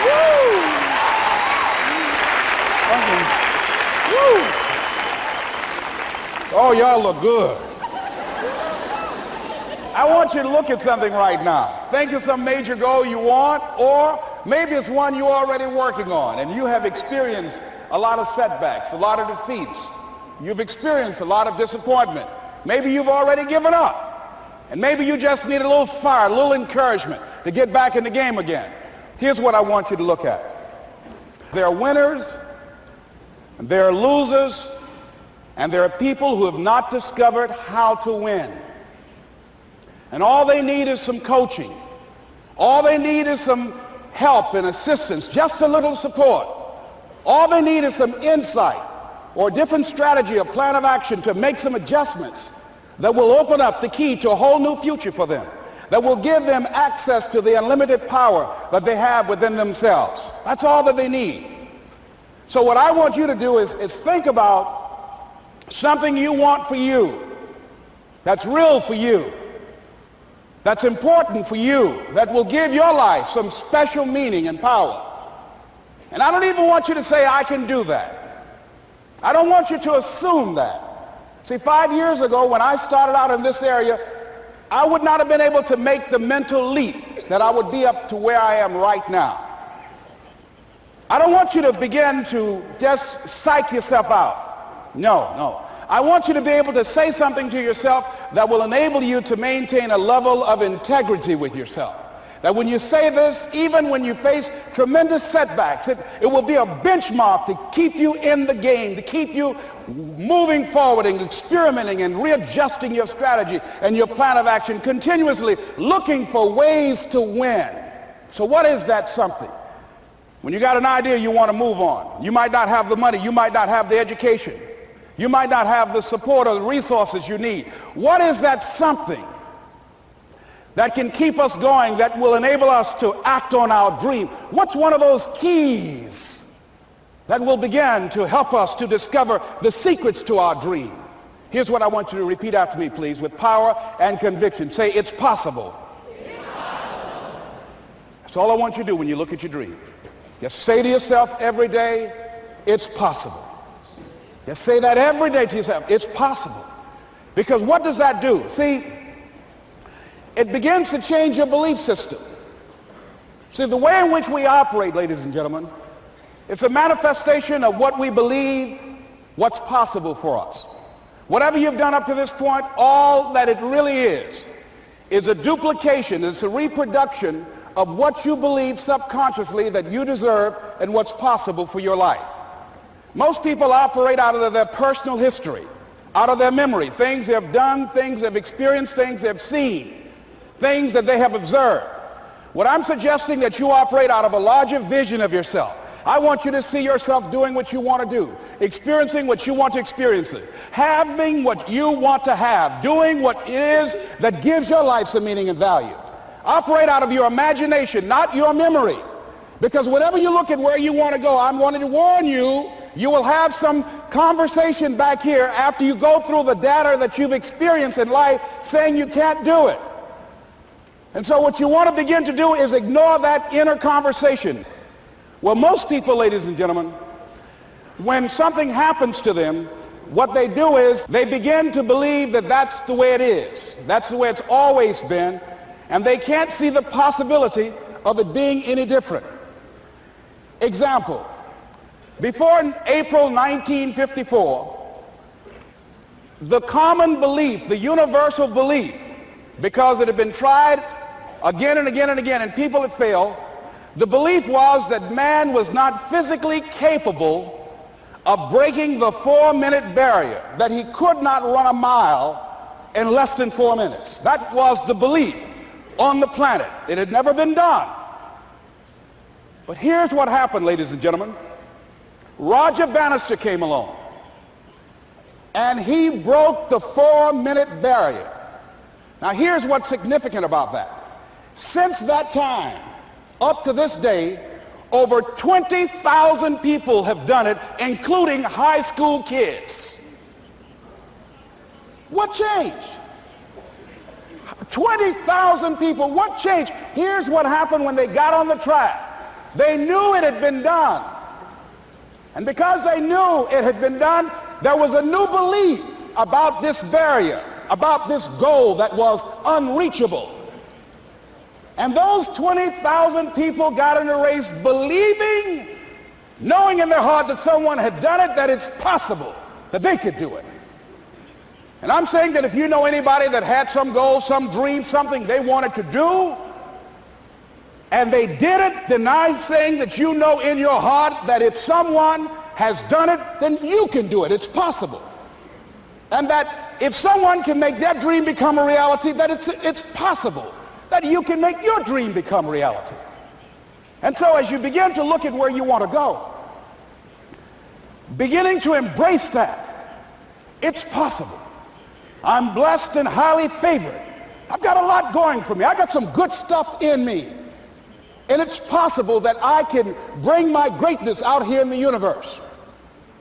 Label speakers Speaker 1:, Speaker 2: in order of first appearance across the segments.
Speaker 1: Woo. Oh, y'all look good. I want you to look at something right now. Think of some major goal you want, or maybe it's one you're already working on and you have experienced a lot of setbacks, a lot of defeats. You've experienced a lot of disappointment. Maybe you've already given up. And maybe you just need a little fire, a little encouragement to get back in the game again. Here's what I want you to look at. There are winners, and there are losers, and there are people who have not discovered how to win. And all they need is some coaching. All they need is some help and assistance, just a little support. All they need is some insight or a different strategy, a plan of action to make some adjustments that will open up the key to a whole new future for them, that will give them access to the unlimited power that they have within themselves. That's all that they need. So what I want you to do is think about something you want for you, that's real for you, that's important for you, that will give your life some special meaning and power. And I don't even want you to say, I can do that. I don't want you to assume that. See, 5 years ago when I started out in this area, I would not have been able to make the mental leap that I would be up to where I am right now. I don't want you to begin to just psych yourself out. No. I want you to be able to say something to yourself that will enable you to maintain a level of integrity with yourself. That when you say this, even when you face tremendous setbacks, it will be a benchmark to keep you in the game, to keep you moving forward and experimenting and readjusting your strategy and your plan of action, continuously looking for ways to win. So what is that something? When you got an idea you want to move on, you might not have the money, you might not have the education, you might not have the support or the resources you need. What is that something that can keep us going, that will enable us to act on our dream? What's one of those keys that will begin to help us to discover the secrets to our dream? Here's what I want you to repeat after me, please, with power and conviction. Say, it's possible. It's possible. That's all I want you to do when you look at your dream. Just say to yourself every day, it's possible. Just say that every day to yourself, it's possible. Because what does that do? See, it begins to change your belief system. See, the way in which we operate, ladies and gentlemen, it's a manifestation of what we believe, what's possible for us. Whatever you've done up to this point, all that it really is a duplication, it's a reproduction of what you believe subconsciously that you deserve and what's possible for your life. Most people operate out of their personal history, out of their memory, things they have done, things they've experienced, things they've seen, things that they have observed. What I'm suggesting that you operate out of a larger vision of yourself. I want you to see yourself doing what you want to do, experiencing what you want to experience, having what you want to have, doing what it is that gives your life some meaning and value. Operate out of your imagination, not your memory. Because whenever you look at where you want to go, I'm wanting to warn you, you will have some conversation back here after you go through the data that you've experienced in life saying you can't do it. And so what you want to begin to do is ignore that inner conversation. Well, most people, ladies and gentlemen, when something happens to them, what they do is they begin to believe that that's the way it is. That's the way it's always been. And they can't see the possibility of it being any different. Example, before April 1954, the common belief, the universal belief, because it had been tried again and again and again and people had failed, the belief was that man was not physically capable of breaking the 4-minute barrier, that he could not run a mile in less than 4 minutes. That was the belief on the planet. It had never been done. But here's what happened, ladies and gentlemen. Roger Bannister came along, and he broke the 4-minute barrier. Now here's what's significant about that. Since that time, up to this day, over 20,000 people have done it, including high school kids. What changed? 20,000 people, what changed? Here's what happened when they got on the track. They knew it had been done. And because they knew it had been done, there was a new belief about this barrier, about this goal that was unreachable. And those 20,000 people got in a race believing, knowing in their heart that someone had done it, that it's possible, that they could do it. And I'm saying that if you know anybody that had some goal, some dream, something they wanted to do, and they did it, then I'm saying that you know in your heart that if someone has done it, then you can do it. It's possible. And that if someone can make their dream become a reality, that it's possible that you can make your dream become reality. And so as you begin to look at where you want to go, beginning to embrace that, it's possible. I'm blessed and highly favored. I've got a lot going for me. I got some good stuff in me. And it's possible that I can bring my greatness out here in the universe,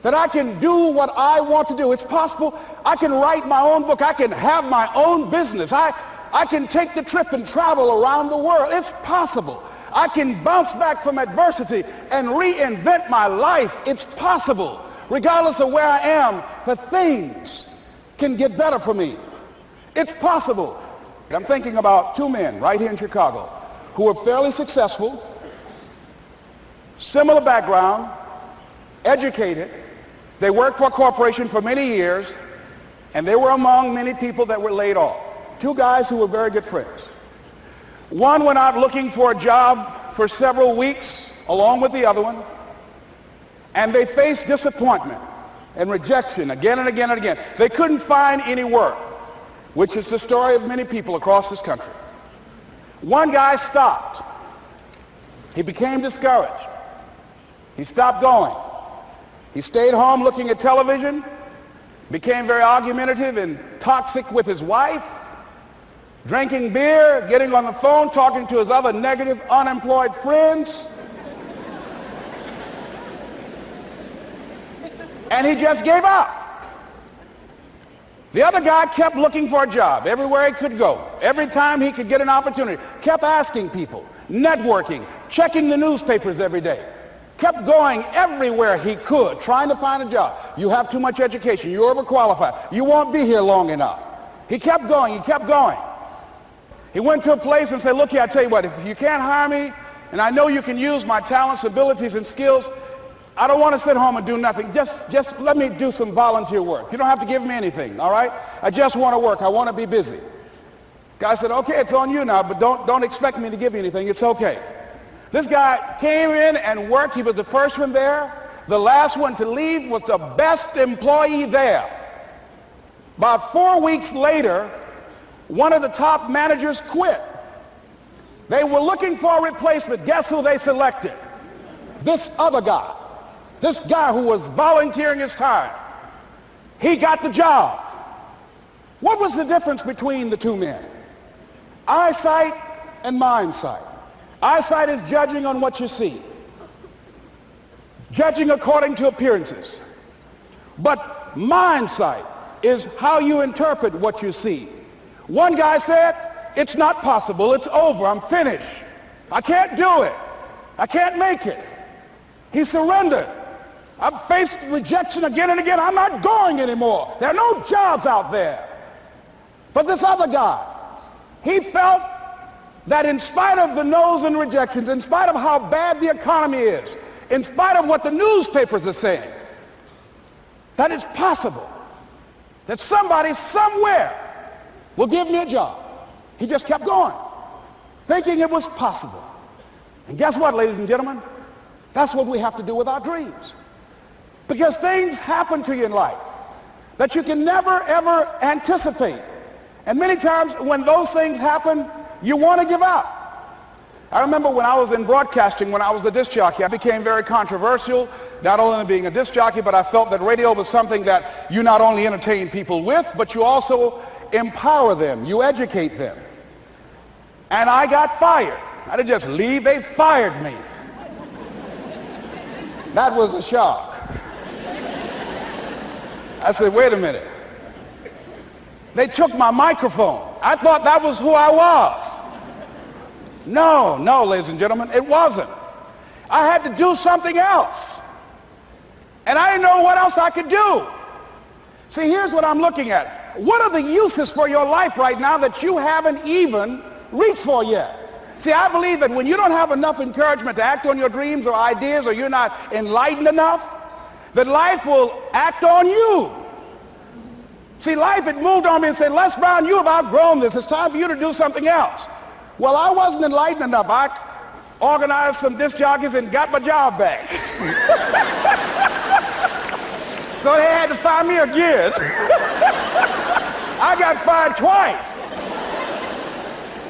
Speaker 1: that I can do what I want to do. It's possible I can write my own book. I can have my own business. I can take the trip and travel around the world. It's possible. I can bounce back from adversity and reinvent my life. It's possible. Regardless of where I am, the things can get better for me. It's possible. I'm thinking about two men right here in Chicago who were fairly successful, similar background, educated. They worked for a corporation for many years, and they were among many people that were laid off. Two guys who were very good friends. One went out looking for a job for several weeks along with the other one, and they faced disappointment and rejection again and again and again. They couldn't find any work, which is the story of many people across this country. One guy stopped. He became discouraged. He stopped going. He stayed home looking at television, became very argumentative and toxic with his wife, drinking beer, getting on the phone, talking to his other negative, unemployed friends. And he just gave up. The other guy kept looking for a job everywhere he could go. Every time he could get an opportunity, kept asking people, networking, checking the newspapers every day. Kept going everywhere he could, trying to find a job. You have too much education. You're overqualified. You won't be here long enough. He kept going. He kept going. He went to a place and said, look here, I tell you what, if you can't hire me, and I know you can use my talents, abilities, and skills, I don't want to sit home and do nothing. Just let me do some volunteer work. You don't have to give me anything, all right? I just want to work. I want to be busy. Guy said, okay, it's on you now, but don't expect me to give you anything. It's okay. This guy came in and worked. He was the first one there. The last one to leave was the best employee there. About 4 weeks later, one of the top managers quit. They were looking for a replacement. Guess who they selected? This other guy. This guy who was volunteering his time. He got the job. What was the difference between the two men? Eyesight and mindsight. Eyesight is judging on what you see, judging according to appearances. But mindsight is how you interpret what you see. One guy said, it's not possible, it's over, I'm finished. I can't do it. I can't make it. He surrendered. I've faced rejection again and again. I'm not going anymore. There are no jobs out there. But this other guy, he felt that in spite of the no's and rejections, in spite of how bad the economy is, in spite of what the newspapers are saying, that it's possible that somebody somewhere will give me a job. He just kept going, thinking it was possible. And guess what, ladies and gentlemen? That's what we have to do with our dreams. Because things happen to you in life that you can never, ever anticipate. And many times when those things happen, you want to give up. I remember when I was in broadcasting, when I was a disc jockey, I became very controversial, not only being a disc jockey, but I felt that radio was something that you not only entertain people with, but you also empower them, you educate them. And I got fired. I didn't just leave, they fired me. That was a shock. I said, wait a minute. They took my microphone. I thought that was who I was. No, ladies and gentlemen, it wasn't. I had to do something else. And I didn't know what else I could do. See, here's what I'm looking at. What are the uses for your life right now that you haven't even reached for yet? See, I believe that when you don't have enough encouragement to act on your dreams or ideas, or you're not enlightened enough, that life will act on you. See, life had moved on me and said, Les Brown, you have outgrown this. It's time for you to do something else. Well, I wasn't enlightened enough. I organized some disc jockeys and got my job back. So they had to fire me again. I got fired twice.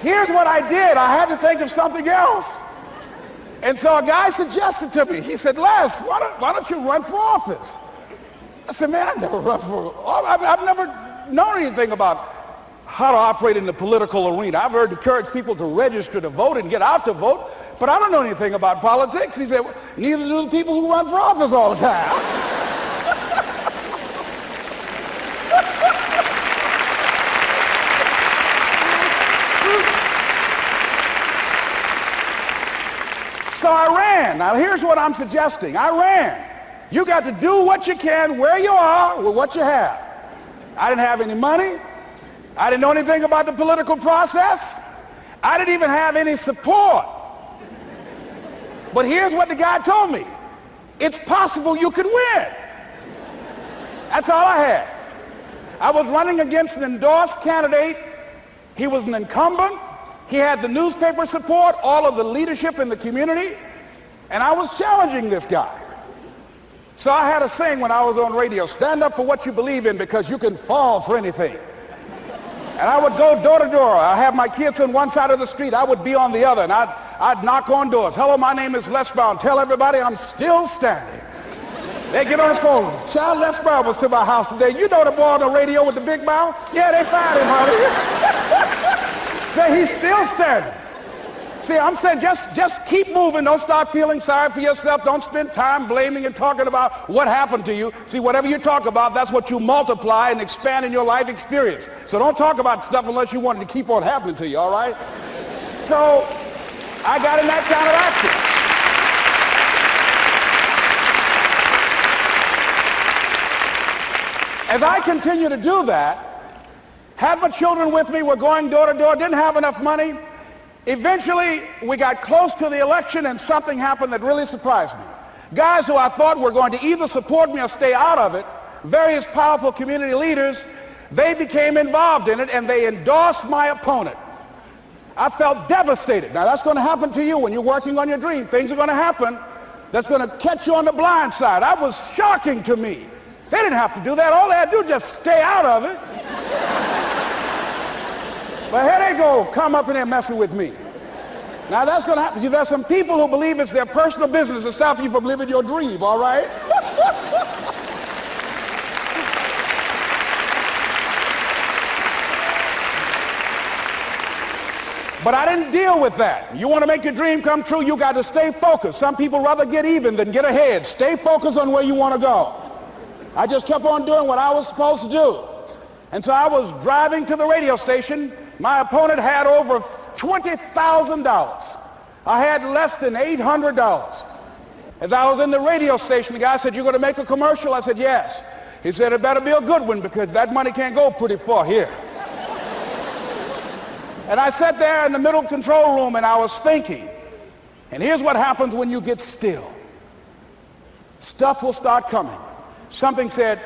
Speaker 1: Here's what I did. I had to think of something else. And so a guy suggested to me, he said, Les, why don't you run for office? I said, man, I've never run for office. I've never known anything about how to operate in the political arena. I've heard encourage people to register to vote and get out to vote, but I don't know anything about politics. He said, well, neither do the people who run for office all the time. So I ran. Now here's what I'm suggesting. I ran. You got to do what you can where you are with what you have. I didn't have any money. I didn't know anything about the political process. I didn't even have any support. But here's what the guy told me. It's possible you could win. That's all I had. I was running against an endorsed candidate. He was an incumbent. He had the newspaper support, all of the leadership in the community, and I was challenging this guy. So I had a saying when I was on radio, stand up for what you believe in because you can fall for anything. And I would go door to door. I have my kids on one side of the street. I would be on the other, and I'd knock on doors. Hello, my name is Les Brown. Tell everybody I'm still standing. They get on the phone. Child, Les Brown was to my house today. You know the boy on the radio with the big mouth? Yeah, they fired him, honey. Say he's still standing. See, I'm saying just keep moving. Don't start feeling sorry for yourself. Don't spend time blaming and talking about what happened to you. See, whatever you talk about, that's what you multiply and expand in your life experience. So don't talk about stuff unless you want it to keep on happening to you, all right? So I got in that kind of action. As I continue to do that, had my children with me, were going door to door, didn't have enough money. Eventually, we got close to the election and something happened that really surprised me. Guys who I thought were going to either support me or stay out of it, various powerful community leaders, they became involved in it and they endorsed my opponent. I felt devastated. Now that's going to happen to you when you're working on your dream. Things are going to happen that's going to catch you on the blind side. That was shocking to me. They didn't have to do that. All they had to do was just stay out of it. But here they go, come up in there messing with me. Now that's going to happen. There's some people who believe it's their personal business to stop you from living your dream, all right? But I didn't deal with that. You want to make your dream come true, you got to stay focused. Some people rather get even than get ahead. Stay focused on where you want to go. I just kept on doing what I was supposed to do. And so I was driving to the radio station. My opponent had over $20,000. I had less than $800. As I was in the radio station, the guy said, "You're going to make a commercial?" I said, "Yes." He said, "It better be a good one because that money can't go pretty far here." And I sat there in the middle control room and I was thinking. And here's what happens when you get still. Stuff will start coming. Something said,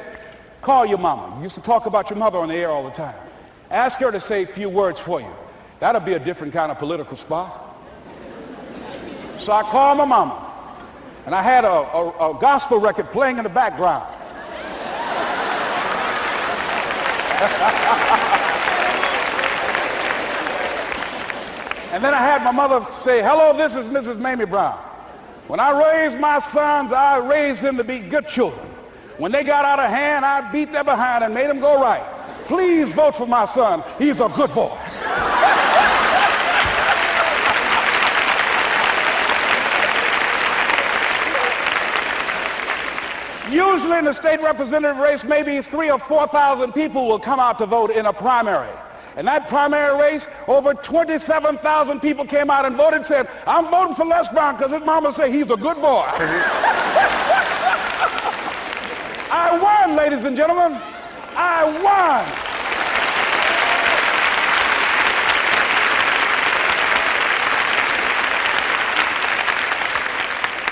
Speaker 1: call your mama. You used to talk about your mother on the air all the time. Ask her to say a few words for you. That'll be a different kind of political spot. So I called my mama. And I had a gospel record playing in the background. And then I had my mother say, "Hello, this is Mrs. Mamie Brown. When I raised my sons, I raised them to be good children. When they got out of hand, I beat their behind and made them go right. Please vote for my son. He's a good boy." Usually in the state representative race, maybe 3,000 or 4,000 people will come out to vote in a primary. In that primary race, over 27,000 people came out and voted and said, I'm voting for Les Brown because his mama said he's a good boy. I won, ladies and gentlemen. I won.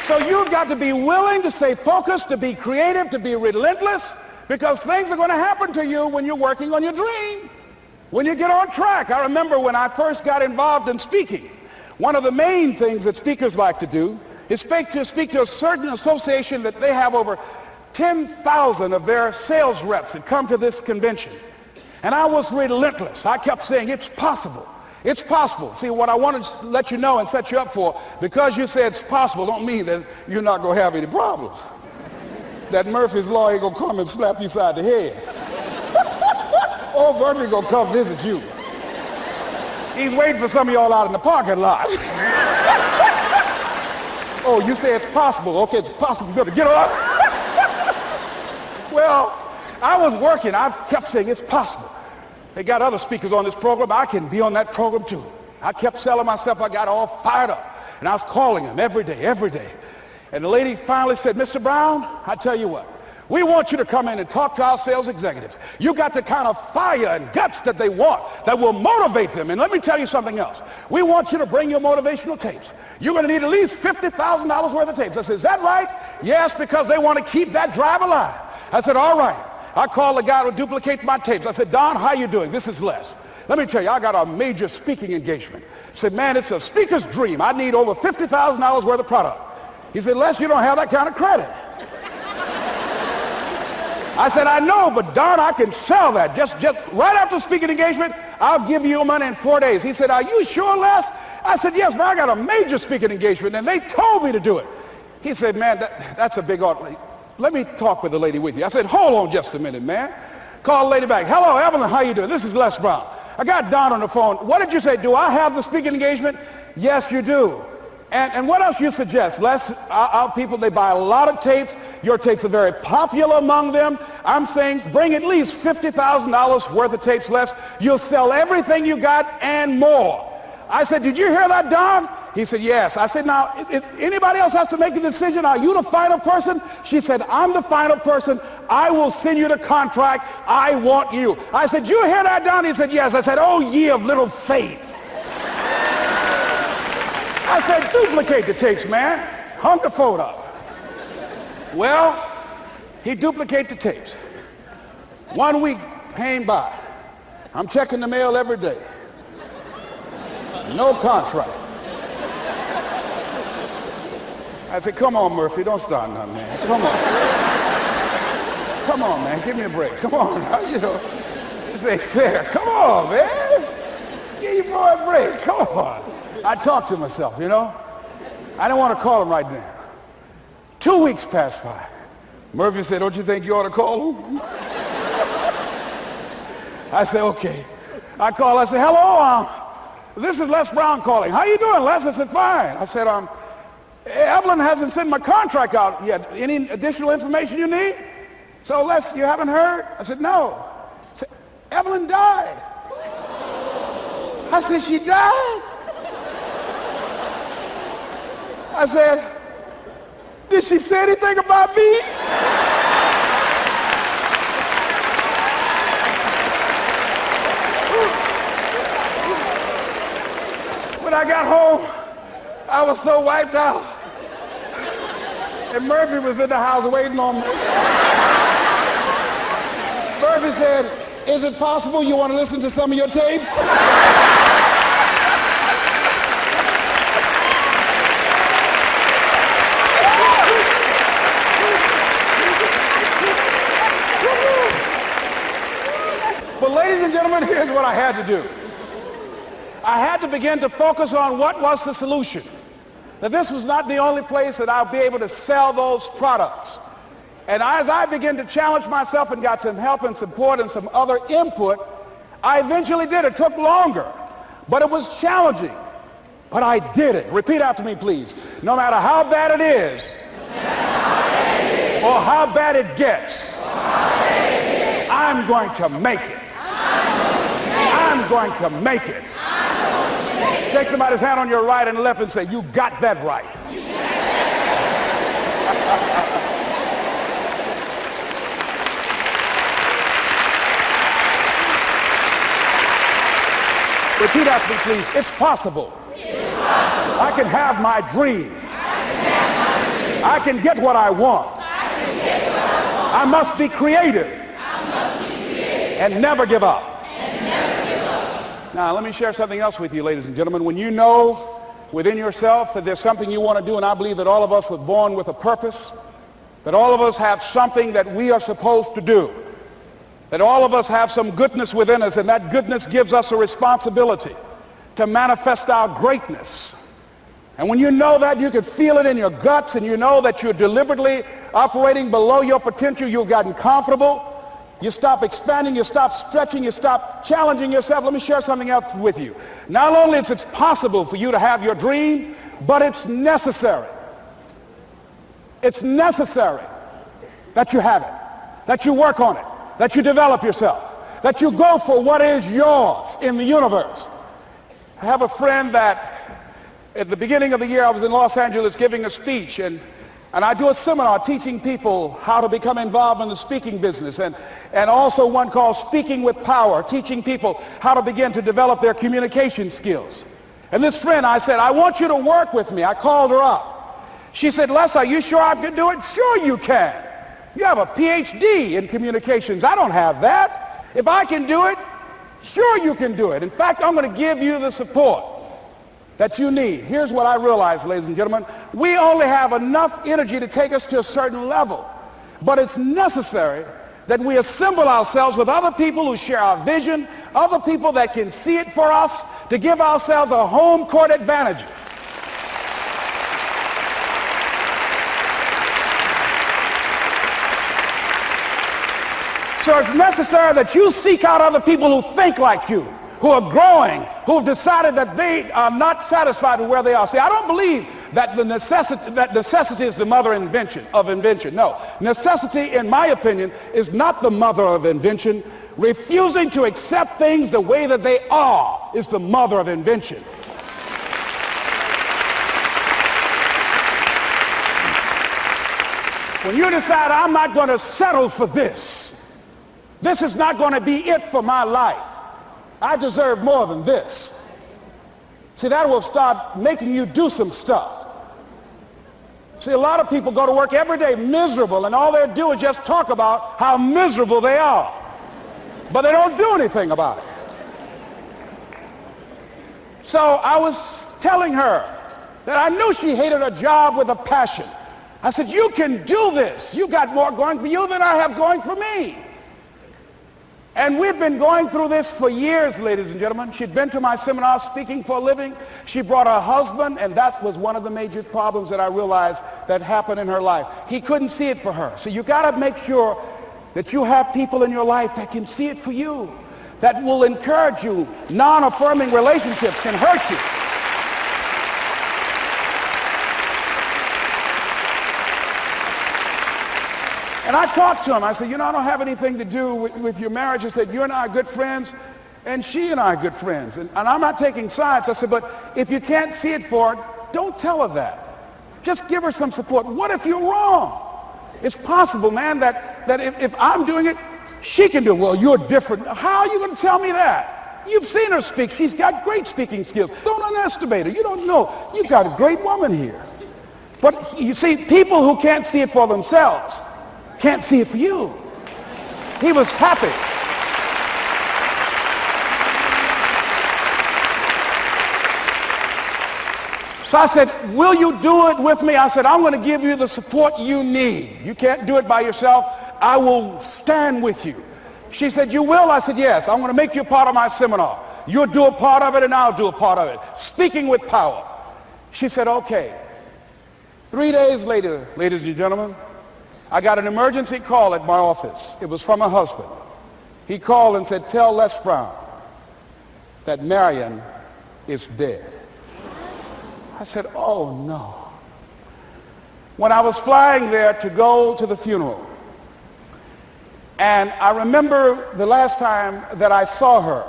Speaker 1: So you've got to be willing to stay focused, to be creative, to be relentless, because things are going to happen to you when you're working on your dream, when you get on track. I remember when I first got involved in speaking, one of the main things that speakers like to do is speak to a certain association that they have over 10,000 of their sales reps that come to this convention. And I was relentless. I kept saying, it's possible. It's possible. See, what I want to let you know and set you up for, because you said it's possible, don't mean that you're not going to have any problems. That Murphy's Law ain't going to come and slap you side the head. Oh, Murphy going to come visit you. He's waiting for some of y'all out in the parking lot. Oh, you say it's possible. Okay, it's possible. You better get up. Well, I was working. I kept saying it's possible. They got other speakers on this program. I can be on that program too. I kept selling myself. I got all fired up. And I was calling them every day, every day. And the lady finally said, Mr. Brown, I tell you what, we want you to come in and talk to our sales executives. You got the kind of fire and guts that they want, that will motivate them. And let me tell you something else. We want you to bring your motivational tapes. You're going to need at least $50,000 worth of tapes. I said, is that right? Yes, because they want to keep that drive alive. I said, all right. I called the guy to duplicate my tapes. I said, Don, how you doing? This is Les. Let me tell you, I got a major speaking engagement. I said, man, it's a speaker's dream. I need over $50,000 worth of product. He said, Les, you don't have that kind of credit. I said, I know, but Don, I can sell that. Just right after the speaking engagement, I'll give you your money in 4 days. He said, are you sure, Les? I said, yes, but I got a major speaking engagement, and they told me to do it. He said, man, that's a big order. Let me talk with the lady with you. I said, hold on just a minute, man. Call the lady back. Hello, Evelyn, how you doing? This is Les Brown. I got Don on the phone. What did you say? Do I have the speaking engagement? Yes, you do. And what else you suggest? Les, our people, they buy a lot of tapes. Your tapes are very popular among them. I'm saying bring at least $50,000 worth of tapes, Les. You'll sell everything you got and more. I said, did you hear that, Don? He said, yes. I said, now, if anybody else has to make a decision, are you the final person? She said, I'm the final person. I will send you the contract. I want you. I said, you hear that, Don? He said, yes. I said, oh, ye of little faith. I said, duplicate the tapes, man. Hung the phone up. Well, he duplicated the tapes. 1 week came by. I'm checking the mail every day. No contract. I said, come on, Murphy, don't start nothing, man. Come on. Come on, man, give me a break. Come on, you know, this ain't fair. Come on, man. Give your boy a break. Come on. I talked to myself, you know. I didn't want to call him right now. 2 weeks passed by. Murphy said, don't you think you ought to call him? I said, okay. I called. I said, hello, this is Les Brown calling. How you doing, Les? I said, fine. I said, Evelyn hasn't sent my contract out yet. Any additional information you need? So, Les, you haven't heard? I said, no. I said, Evelyn died. I said, she died? I said, did she say anything about me? When I got home, I was so wiped out. And Murphy was in the house waiting on me. Murphy said, is it possible you want to listen to some of your tapes? But ladies and gentlemen, here's what I had to do. I had to begin to focus on what was the solution. That this was not the only place that I'll be able to sell those products. And as I began to challenge myself and got some help and support and some other input, I eventually did. It took longer, but it was challenging. But I did it. Repeat after me, please. No matter how bad it is, or how bad it gets, I'm going to make it. I'm going to make it. Shake somebody's hand on your right and left and say, you got that right. Repeat after me, please. It's possible. I can have my dream. I can get what I want. I must be creative and never give up. Now, let me share something else with you, ladies and gentlemen. When you know within yourself that there's something you want to do, and I believe that all of us were born with a purpose, that all of us have something that we are supposed to do, that all of us have some goodness within us, and that goodness gives us a responsibility to manifest our greatness. And when you know that, you can feel it in your guts, and you know that you're deliberately operating below your potential, you've gotten comfortable, you stop expanding, you stop stretching, you stop challenging yourself. Let me share something else with you. Not only is it possible for you to have your dream, but it's necessary. It's necessary that you have it, that you work on it, that you develop yourself, that you go for what is yours in the universe. I have a friend that at the beginning of the year I was in Los Angeles giving a speech, and I do a seminar teaching people how to become involved in the speaking business, and also one called Speaking with Power, teaching people how to begin to develop their communication skills. And this friend, I said, I want you to work with me. I called her up. She said, Les, are you sure I can do it? Sure you can. You have a PhD in communications. I don't have that. If I can do it, sure you can do it. In fact, I'm going to give you the support that you need. Here's what I realize, ladies and gentlemen. We only have enough energy to take us to a certain level. But it's necessary that we assemble ourselves with other people who share our vision, other people that can see it for us, to give ourselves a home court advantage. So it's necessary that you seek out other people who think like you, who are growing, who have decided that they are not satisfied with where they are. See, I don't believe that necessity is the mother of invention. No, necessity, in my opinion, is not the mother of invention. Refusing to accept things the way that they are is the mother of invention. When you decide, I'm not going to settle for this, this is not going to be it for my life, I deserve more than this. See, that will start making you do some stuff. See, a lot of people go to work every day miserable, and all they do is just talk about how miserable they are. But they don't do anything about it. So I was telling her that I knew she hated her job with a passion. I said, you can do this. You got more going for you than I have going for me. And we've been going through this for years, ladies and gentlemen. She'd been to my seminar speaking for a living. She brought her husband, and that was one of the major problems that I realized that happened in her life. He couldn't see it for her. So you got to make sure that you have people in your life that can see it for you, that will encourage you. Non-affirming relationships can hurt you. And I talked to him. I said, you know, I don't have anything to do with your marriage. He said, you and I are good friends, and she and I are good friends. And I'm not taking sides. I said, but if you can't see it for her, don't tell her that. Just give her some support. What if you're wrong? It's possible, man, that if I'm doing it, she can do it. Well, you're different. How are you going to tell me that? You've seen her speak. She's got great speaking skills. Don't underestimate her. You don't know. You've got a great woman here. But you see, people who can't see it for themselves can't see it for you. He was happy. So I said, will you do it with me? I said, I'm going to give you the support you need. You can't do it by yourself. I will stand with you. She said, you will? I said, yes. I'm going to make you a part of my seminar. You'll do a part of it, and I'll do a part of it. Speaking with Power. She said, okay. 3 days later, ladies and gentlemen, I got an emergency call at my office. It was from her husband. He called and said, tell Les Brown that Marion is dead. I said, oh no. When I was flying there to go to the funeral, and I remember the last time that I saw her,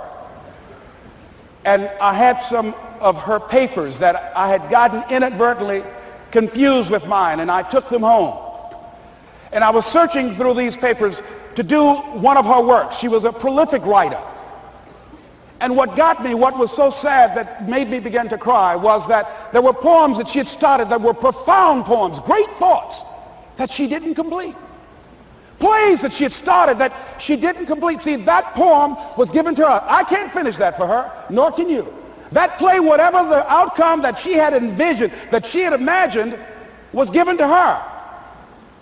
Speaker 1: and I had some of her papers that I had gotten inadvertently confused with mine, and I took them home. And I was searching through these papers to do one of her works. She was a prolific writer. And what got me, what was so sad that made me begin to cry, was that there were poems that she had started that were profound poems, great thoughts that she didn't complete. Plays that she had started that she didn't complete. See, that poem was given to her. I can't finish that for her, nor can you. That play, whatever the outcome that she had envisioned, that she had imagined, was given to her.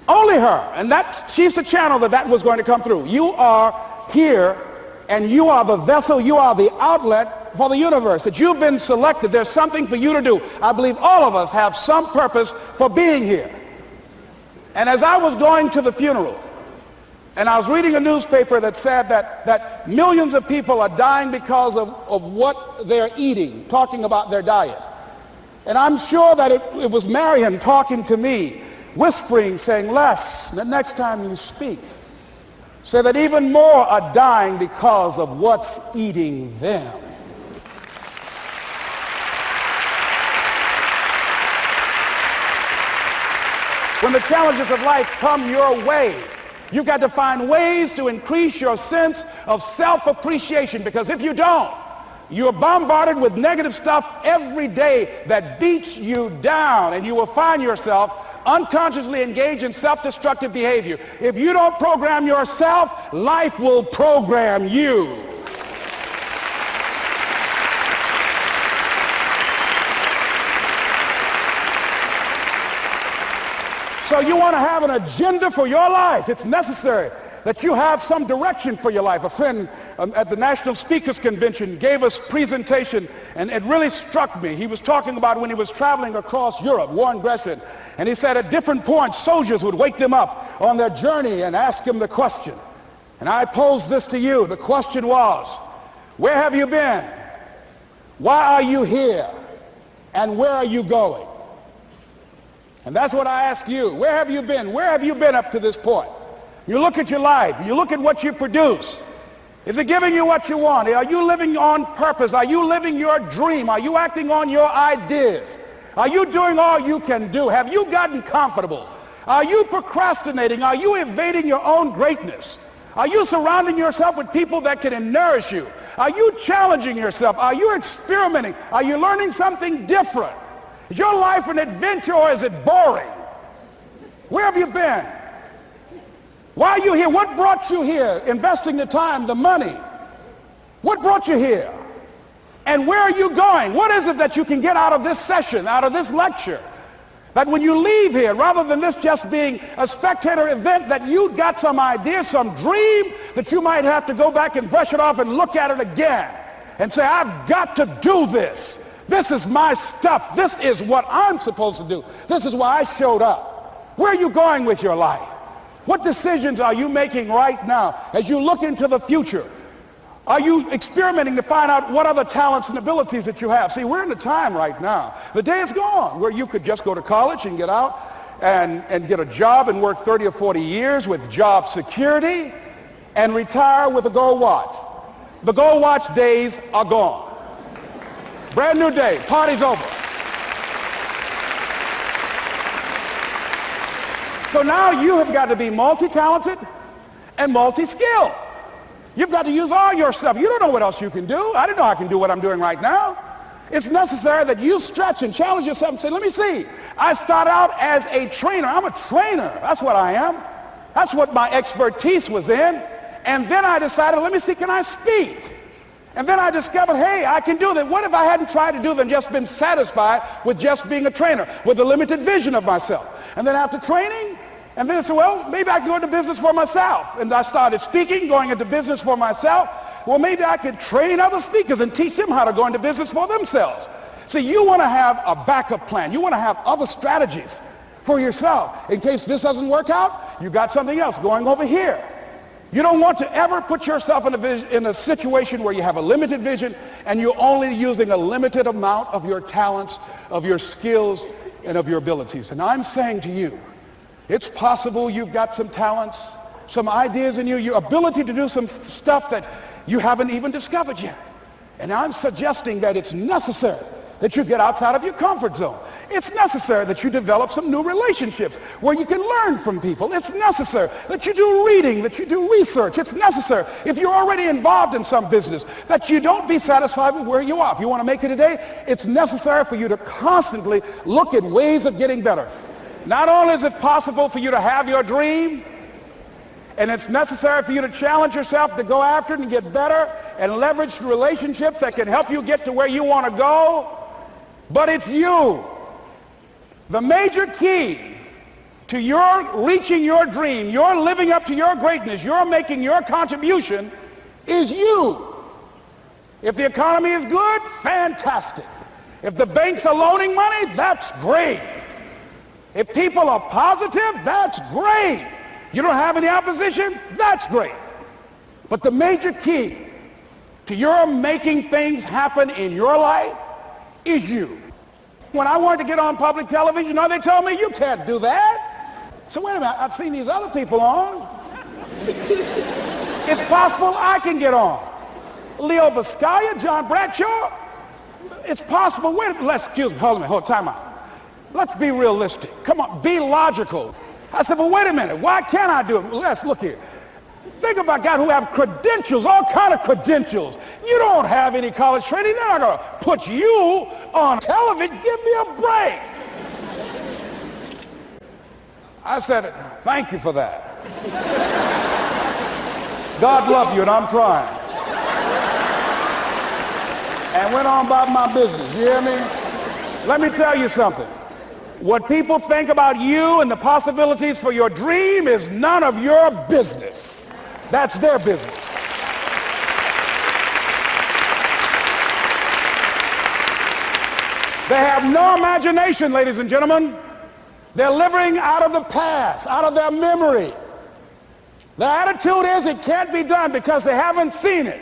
Speaker 1: Only her. And she's the channel that was going to come through. You are here, and you are the vessel, you are the outlet for the universe. That you've been selected. There's something for you to do. I believe all of us have some purpose for being here. And as I was going to the funeral, and I was reading a newspaper that said that millions of people are dying because of what they're eating, talking about their diet. And I'm sure that it was Marion talking to me, whispering, saying, Les, the next time you speak, say that even more are dying because of what's eating them. When the challenges of life come your way, you've got to find ways to increase your sense of self-appreciation, because if you don't, you're bombarded with negative stuff every day that beats you down, and you will find yourself unconsciously engaged in self-destructive behavior. If you don't program yourself, life will program you. So you want to have an agenda for your life. It's necessary that you have some direction for your life. A friend at the National Speakers Convention gave us a presentation, and it really struck me. He was talking about when he was traveling across Europe, Warren Gresham, and he said at different points soldiers would wake them up on their journey and ask him the question. And I posed this to you. The question was, where have you been? Why are you here? And where are you going? And that's what I ask you. Where have you been? Where have you been up to this point? You look at your life. You look at what you produce. Is it giving you what you want? Are you living on purpose? Are you living your dream? Are you acting on your ideas? Are you doing all you can do? Have you gotten comfortable? Are you procrastinating? Are you evading your own greatness? Are you surrounding yourself with people that can nourish you? Are you challenging yourself? Are you experimenting? Are you learning something different? Is your life an adventure, or is it boring? Where have you been? Why are you here? What brought you here? Investing the time, the money. What brought you here? And where are you going? What is it that you can get out of this session, out of this lecture? That when you leave here, rather than this just being a spectator event, that you got some idea, some dream, that you might have to go back and brush it off and look at it again and say, I've got to do this. This is my stuff. This is what I'm supposed to do. This is why I showed up. Where are you going with your life? What decisions are you making right now as you look into the future? Are you experimenting to find out what other talents and abilities that you have? See, we're in a time right now. The day is gone where you could just go to college and get out and get a job and work 30 or 40 years with job security and retire with a gold watch. The gold watch days are gone. Brand new day. Party's over. So now you have got to be multi-talented and multi-skilled. You've got to use all your stuff. You don't know what else you can do. I didn't know I can do what I'm doing right now. It's necessary that you stretch and challenge yourself and say, let me see. I start out as a trainer. I'm a trainer. That's what I am. That's what my expertise was in. And then I decided, let me see, can I speak? And then I discovered, hey, I can do that. What if I hadn't tried to do than just been satisfied with just being a trainer, with a limited vision of myself? And then after training, and then I said, well, maybe I can go into business for myself. And I started speaking, going into business for myself. Well, maybe I could train other speakers and teach them how to go into business for themselves. See, you want to have a backup plan. You want to have other strategies for yourself. In case this doesn't work out, you got something else going over here. You don't want to ever put yourself in a situation where you have a limited vision and you're only using a limited amount of your talents, of your skills, and of your abilities. And I'm saying to you, it's possible you've got some talents, some ideas in you, your ability to do some stuff that you haven't even discovered yet. And I'm suggesting that it's necessary that you get outside of your comfort zone. It's necessary that you develop some new relationships where you can learn from people. It's necessary that you do reading, that you do research. It's necessary, if you're already involved in some business, that you don't be satisfied with where you are. If you want to make it today, it's necessary for you to constantly look at ways of getting better. Not only is it possible for you to have your dream, and it's necessary for you to challenge yourself to go after it and get better and leverage relationships that can help you get to where you want to go, but it's you. The major key to your reaching your dream, your living up to your greatness, your making your contribution is you. If the economy is good, fantastic. If the banks are loaning money, that's great. If people are positive, that's great. You don't have any opposition, that's great. But the major key to your making things happen in your life is you. When I wanted to get on public television, you know, they told me, you can't do that. So wait a minute, I've seen these other people on. It's possible I can get on. Leo Biscaya, John Bradshaw, it's possible. Excuse me, hold on, time out. Let's be realistic. Come on, be logical. I said, well, wait a minute, why can't I do it? Let's look here. Think about guys who have credentials, all kind of credentials. You don't have any college training. They're not going to put you on television. Give me a break. I said, thank you for that. God love you, and I'm trying. And went on about my business, you hear me? Let me tell you something. What people think about you and the possibilities for your dream is none of your business. That's their business. They have no imagination, ladies and gentlemen. They're living out of the past, out of their memory. Their attitude is it can't be done because they haven't seen it.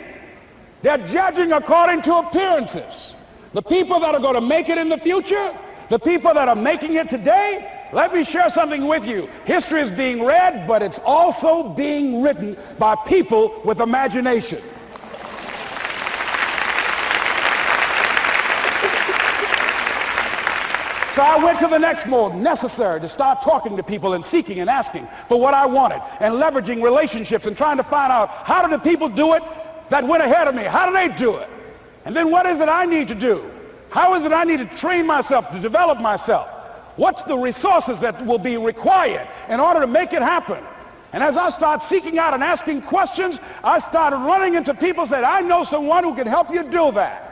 Speaker 1: They're judging according to appearances. The people that are going to make it in the future, the people that are making it today, let me share something with you. History is being read, but it's also being written by people with imagination. So I went to the next mode, necessary to start talking to people and seeking and asking for what I wanted and leveraging relationships and trying to find out how do the people do it that went ahead of me? How do they do it? And then what is it I need to do? How is it I need to train myself, to develop myself? What's the resources that will be required in order to make it happen? And as I start seeking out and asking questions, I started running into people that I know someone who can help you do that.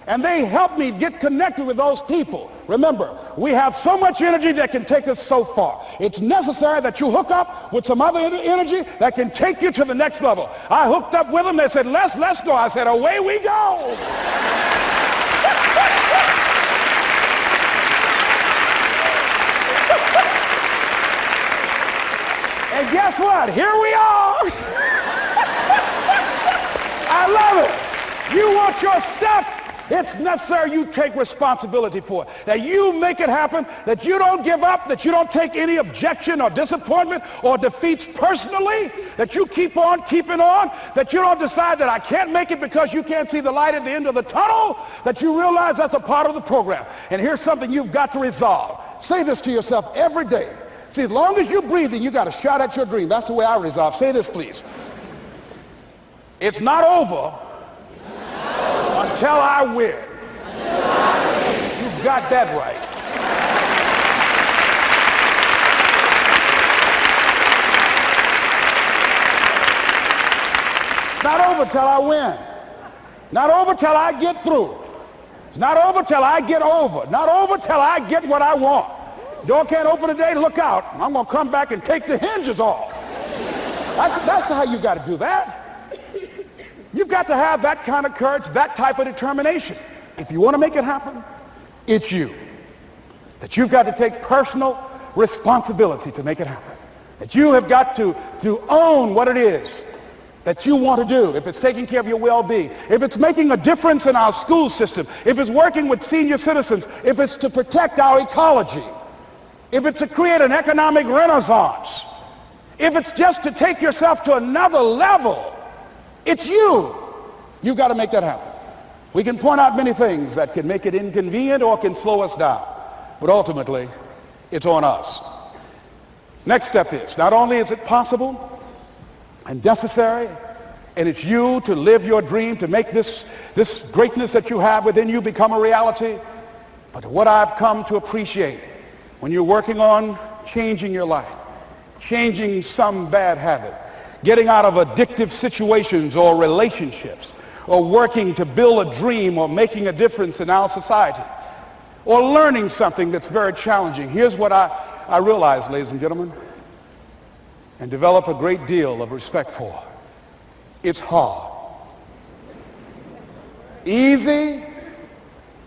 Speaker 1: And they helped me get connected with those people. Remember, we have so much energy that can take us so far. It's necessary that you hook up with some other energy that can take you to the next level. I hooked up with them. They said, let's go. I said, away we go. And guess what? Here we are. I love it. You want your stuff? It's necessary you take responsibility for it. That you make it happen, that you don't give up, that you don't take any objection or disappointment or defeats personally, that you keep on keeping on, that you don't decide that I can't make it because you can't see the light at the end of the tunnel, that you realize that's a part of the program. And here's something you've got to resolve. Say this to yourself every day. See, as long as you're breathing, you got a shot at your dream. That's the way I resolve. Say this, please. It's not over until I win. You got that right. It's not over till I win. Not over till I get through. It's not over till I get over. Not over till I get what I want. Door can't open today, look out. I'm going to come back and take the hinges off. That's how you got to do that. You've got to have that kind of courage, that type of determination. If you want to make it happen, it's you. That you've got to take personal responsibility to make it happen. That you have got to own what it is that you want to do. If it's taking care of your well-being, if it's making a difference in our school system, if it's working with senior citizens, if it's to protect our ecology, if it's to create an economic renaissance, if it's just to take yourself to another level, it's you. You've got to make that happen. We can point out many things that can make it inconvenient or can slow us down, but ultimately, it's on us. Next step is, not only is it possible and necessary, and it's you to live your dream, to make this greatness that you have within you become a reality, but what I've come to appreciate when you're working on changing your life, changing some bad habit, getting out of addictive situations or relationships, or working to build a dream or making a difference in our society, or learning something that's very challenging. Here's what I realize, ladies and gentlemen, and develop a great deal of respect for. It's hard. Easy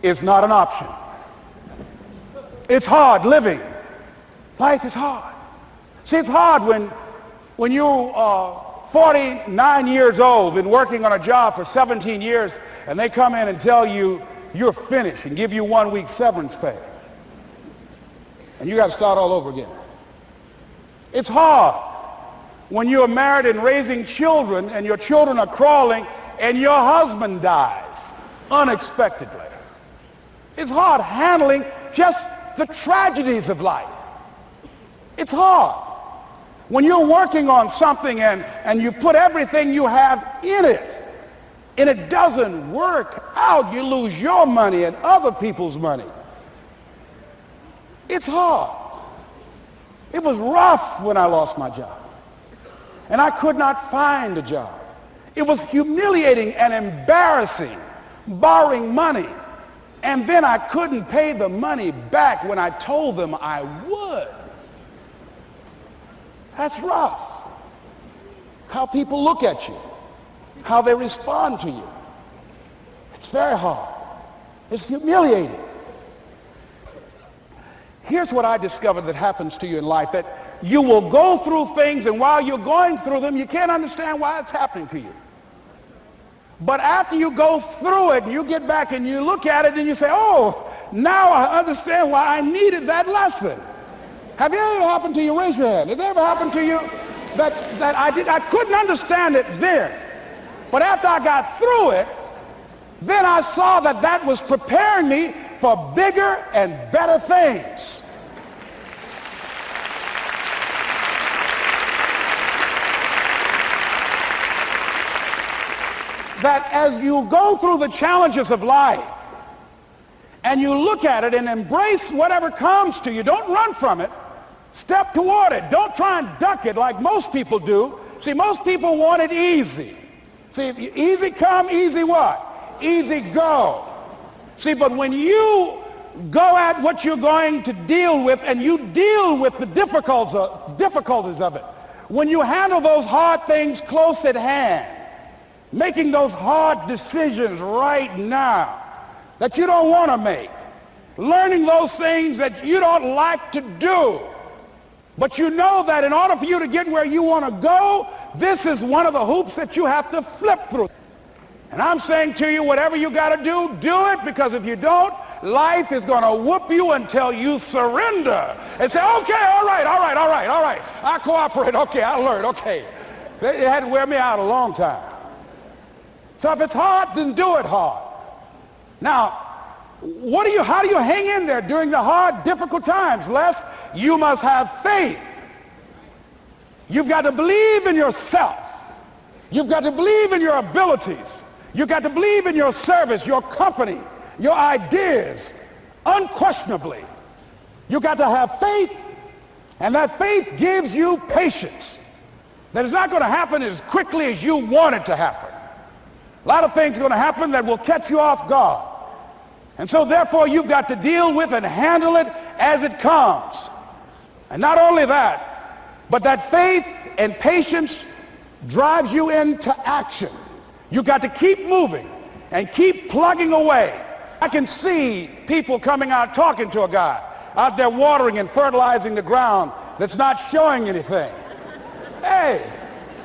Speaker 1: is not an option. It's hard living. Life is hard. See, it's hard when you're 49 years old, been working on a job for 17 years, and they come in and tell you you're finished and give you 1 week severance pay. And you got to start all over again. It's hard when you're married and raising children and your children are crawling and your husband dies unexpectedly. It's hard handling just the tragedies of life. It's hard when you're working on something and you put everything you have in it and it doesn't work out. You lose your money and other people's money. It's hard. It was rough when I lost my job and I could not find a job. It was humiliating and embarrassing, borrowing money, and then I couldn't pay the money back when I told them I would. That's rough. How people look at you, how they respond to you. It's very hard. It's humiliating. Here's what I discovered that happens to you in life, that you will go through things, and while you're going through them, you can't understand why it's happening to you. But after you go through it, and you get back and you look at it and you say, oh, now I understand why I needed that lesson. Have you ever happened to you? Raise your hand. Has it ever happened to you that I couldn't understand it then, but after I got through it, then I saw that was preparing me for bigger and better things. That as you go through the challenges of life and you look at it and embrace whatever comes to you, don't run from it. Step toward it. Don't try and duck it like most people do. See, most people want it easy. See, easy come, easy what? Easy go. See, but when you go at what you're going to deal with and you deal with the difficulties of it, when you handle those hard things close at hand, making those hard decisions right now that you don't want to make, learning those things that you don't like to do, but you know that in order for you to get where you want to go, this is one of the hoops that you have to flip through. And I'm saying to you, whatever you got to do, do it, because if you don't, life is going to whoop you until you surrender and say, okay, all right, I cooperate, okay, I learned, okay. It had to wear me out a long time. So if it's hard, then do it hard. Now, how do you hang in there during the hard, difficult times? Les, you must have faith. You've got to believe in yourself. You've got to believe in your abilities. You've got to believe in your service, your company, your ideas, unquestionably. You've got to have faith, and that faith gives you patience. That it's not going to happen as quickly as you want it to happen. A lot of things are going to happen that will catch you off guard. And so therefore you've got to deal with and handle it as it comes. And not only that, but that faith and patience drives you into action. You've got to keep moving and keep plugging away. I can see people coming out talking to a guy out there watering and fertilizing the ground that's not showing anything. Hey,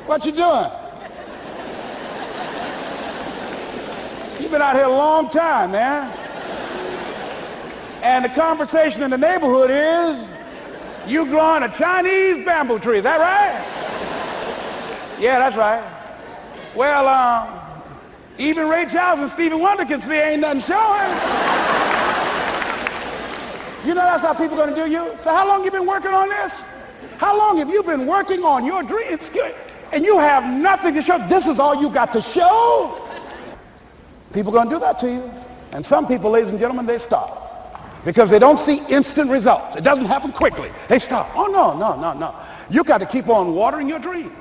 Speaker 1: what you doing? You've been out here a long time, man. And the conversation in the neighborhood is, you growing a Chinese bamboo tree, is that right? Yeah, that's right. Well, Even Ray Charles and Stevie Wonder can see ain't nothing showing. You know that's how people are going to do you? So how long you been working on this? How long have you been working on your dreams? And you have nothing to show. This is all you got to show? People are going to do that to you. And some people, ladies and gentlemen, they stop. Because they don't see instant results. It doesn't happen quickly. They stop. Oh, no. You got to keep on watering your dream.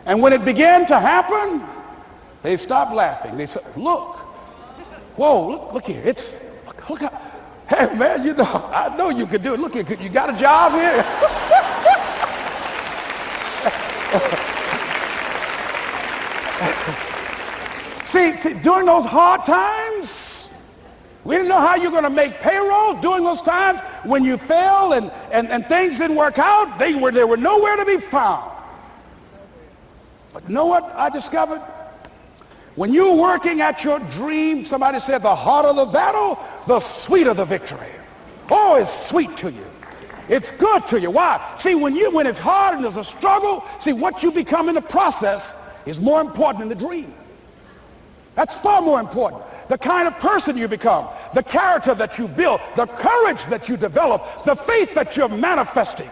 Speaker 1: And when it began to happen, they stopped laughing. They said, look. Whoa, look here. Look how, hey, man, you know, I know you can do it. Look here, you got a job here? See, during those hard times, we didn't know how you're going to make payroll. During those times when you failed and things didn't work out, they were nowhere to be found. But you know what I discovered? When you're working at your dream, somebody said the harder the battle, the sweeter the victory. Oh, it's sweet to you. It's good to you. Why? See, when it's hard and there's a struggle, see, what you become in the process is more important than the dream. That's far more important. The kind of person you become, the character that you build, the courage that you develop, the faith that you're manifesting.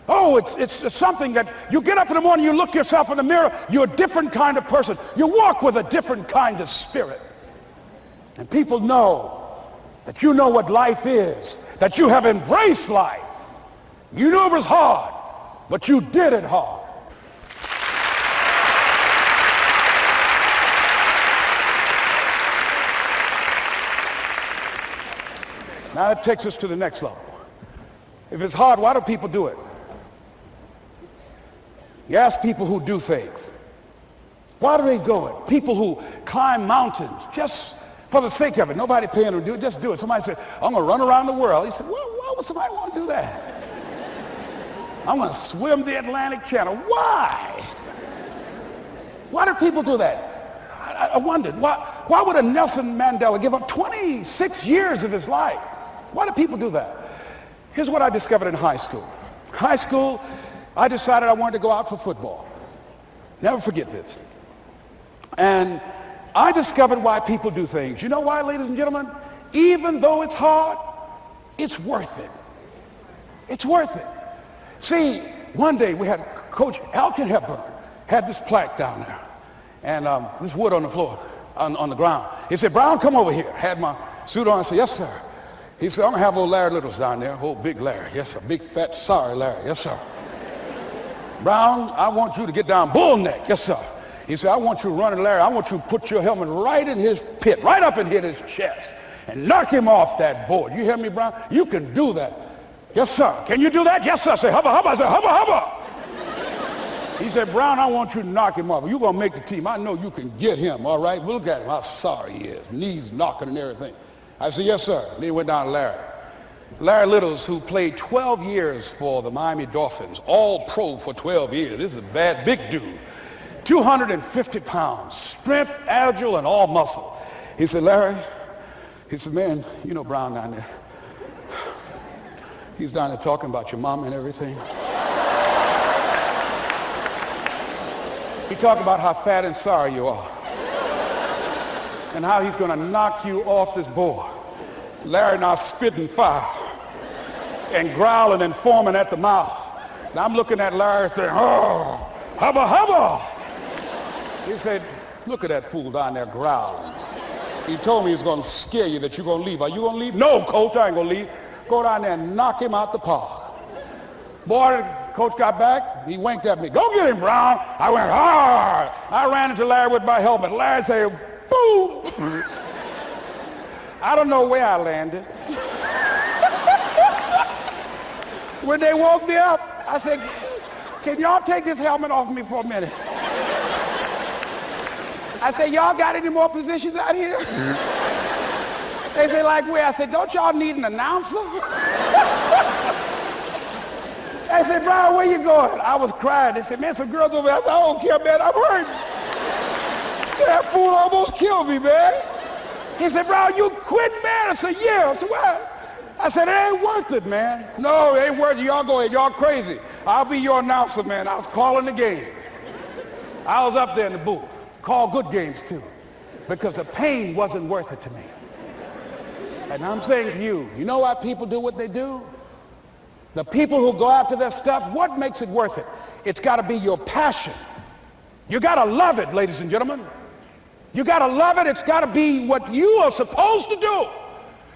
Speaker 1: Oh, it's something that you get up in the morning, you look yourself in the mirror, you're a different kind of person. You walk with a different kind of spirit. And people know that you know what life is, that you have embraced life. You knew it was hard, but you did it hard. Now that takes us to the next level. If it's hard, why do people do it? You ask people who do things. Why do they go it? People who climb mountains just for the sake of it. Nobody paying them to do it. Just do it. Somebody said, I'm going to run around the world. He said, well, why would somebody want to do that? I'm going to swim the Atlantic Channel. Why? Why do people do that? I wondered, why would a Nelson Mandela give up 26 years of his life? Why do people do that? Here's what I discovered in high school. High school, I decided I wanted to go out for football. Never forget this. And I discovered why people do things. You know why, ladies and gentlemen? Even though it's hard, it's worth it. It's worth it. See, one day we had Coach Alkin Hepburn had this plaque down there. And this wood on the floor, on the ground. He said, Brown, come over here. Had my suit on. I said, yes, sir. He said, I'm going to have old Larry Littles down there. Old big Larry. Yes, sir. Big, fat, sorry Larry. Yes, sir. Brown, I want you to get down bull neck. Yes, sir. He said, I want you to run at Larry. I want you to put your helmet right in his pit, right up in his chest, and knock him off that board. You hear me, Brown? You can do that. Yes, sir. Can you do that? Yes, sir. I say, hubba, hubba. I say, hubba, hubba. He said, Brown, I want you to knock him off. You're going to make the team. I know you can get him, all right? We'll get him. How sorry he is. Knees knocking and everything. I said, yes, sir. Then he went down to Larry. Larry Littles, who played 12 years for the Miami Dolphins, all pro for 12 years. This is a bad, big dude. 250 pounds, strength, agile, and all muscle. He said, Larry, he said, man, you know Brown down there. He's down there talking about your mom and everything. He talked about how fat and sorry you are and how he's going to knock you off this board. Larry now spitting fire and growling and foaming at the mouth. Now I'm looking at Larry saying, oh, hubba, hubba. He said, look at that fool down there growling. He told me he's going to scare you, that you're going to leave. Are you going to leave? No, coach, I ain't going to leave. Go down there and knock him out the park. Boy, coach got back. He winked at me. Go get him, Brown. I went hard. I ran into Larry with my helmet. Larry said, boom. I don't know where I landed. When they woke me up, I said, can y'all take this helmet off me for a minute? I said, y'all got any more positions out here? They said, like where? I said, don't y'all need an announcer? I said, Brown, where you going? I was crying. They said, man, some girls over there. I said, I don't care, man. I'm hurt. So that fool almost killed me, man. He said, Brown, you quit, man. I said, yeah. I said, what? I said, it ain't worth it, man. No, it ain't worth it. Y'all go ahead. Y'all crazy. I'll be your announcer, man. I was calling the game. I was up there in the booth. Call good games, too. because the pain wasn't worth it to me. And I'm saying to you, you know why people do what they do? The people who go after their stuff, what makes it worth it? It's got to be your passion. You got to love it, ladies and gentlemen. You got to love it. It's got to be what you are supposed to do.